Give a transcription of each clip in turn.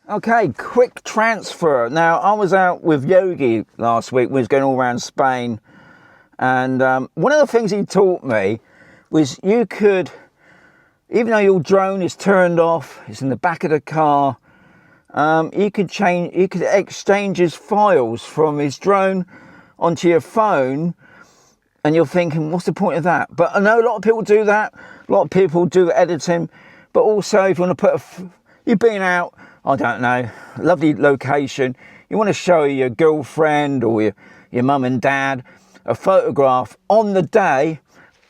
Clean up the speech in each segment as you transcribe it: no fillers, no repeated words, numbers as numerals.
Okay, quick transfer. Now, I was out with Yogi last week. We was going all around Spain. And one of the things he taught me was you could, even though your drone is turned off, it's in the back of the car, you could exchange his files from his drone onto your phone. And you're thinking, what's the point of that? But I know a lot of people do that. A lot of people do editing. But also, if you want to put you've been out, I don't know, lovely location. You want to show your girlfriend or your mum and dad a photograph on the day,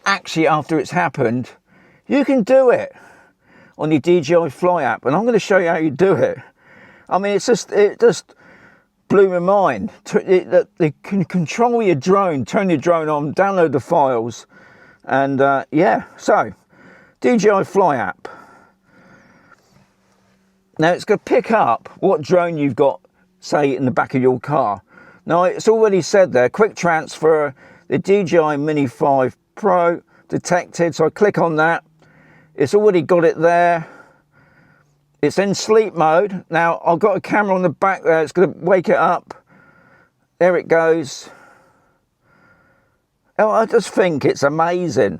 actually after it's happened. You can do it on your DJI Fly app. And I'm going to show you how you do it. I mean, it just blew my mind. They can control your drone, turn your drone on, download the files. And yeah, so DJI Fly app. Now it's going to pick up what drone you've got, say, in the back of your car. Now it's already said there, quick transfer, the DJI Mini 5 Pro detected. So I click on that. It's already got it there. It's in sleep mode. Now I've got a camera on the back there. It's going to wake it up. There it goes. Oh, I just think it's amazing.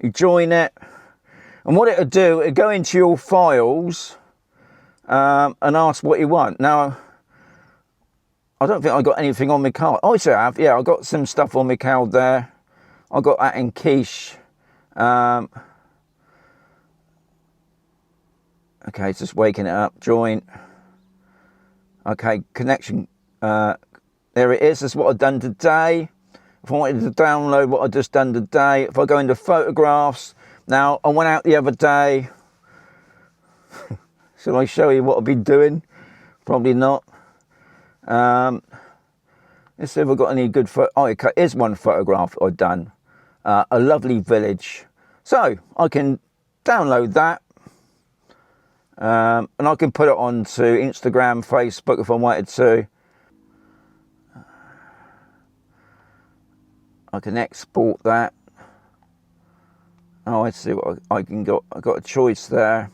You join it. And what it'll do, it'll go into your files. And ask what you want. Now, I don't think I got anything on my card. Oh, yes, I have. Yeah, I got some stuff on my card there. I got that in quiche. Okay, it's just waking it up. Join. Okay, connection. There it is. That's what I've done today. If I wanted to download what I've just done today, if I go into photographs. Now, I went out the other day. Shall I show you what I've been doing? Probably not. Let's see if I've got any good photo. Oh, okay, here's one photograph I've done. A lovely village. So I can download that. And I can put it onto Instagram, Facebook if I wanted to. I can export that. Oh, let's see what I can got. I got a choice there.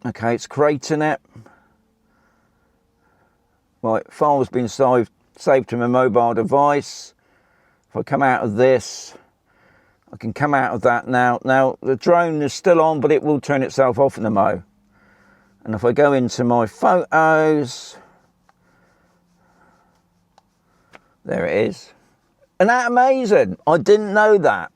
Okay, it's creating it. Right, file's been saved to my mobile device. If I come out of this, I can come out of that now. Now, the drone is still on, but it will turn itself off in the mo. And if I go into my photos, there it is. Isn't that amazing? I didn't know that.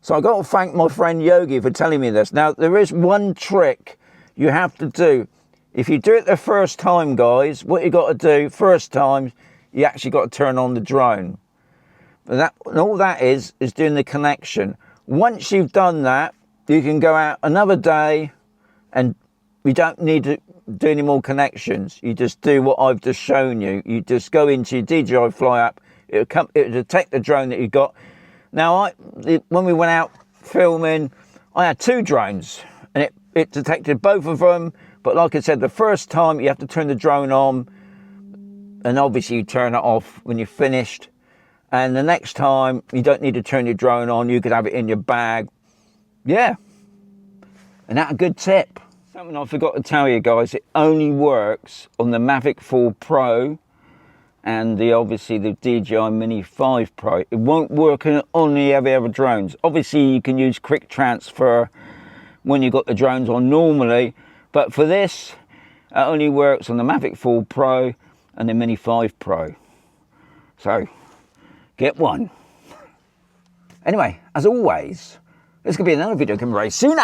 So I've got to thank my friend Yogi for telling me this. Now, there is one trick you have to do. If you do it the first time, guys, what you got to do, first time, you actually got to turn on the drone. And all that is doing the connection. Once you've done that, you can go out another day and you don't need to do any more connections. You just do what I've just shown you. You just go into your DJI Fly app. It'll detect the drone that you've got. Now, when we went out filming, I had two drones and it detected both of them. But like I said, the first time you have to turn the drone on and obviously you turn it off when you're finished. And the next time you don't need to turn your drone on. You could have it in your bag. Yeah. And that's a good tip. Something I forgot to tell you guys, it only works on the Mavic 4 Pro and obviously the DJI Mini 5 Pro. It won't work on the other drones. Obviously you can use quick transfer when you've got the drones on normally, but for this, it only works on the Mavic 4 Pro and the Mini 5 Pro. So, get one. Anyway, as always, there's going to be another video coming very soon.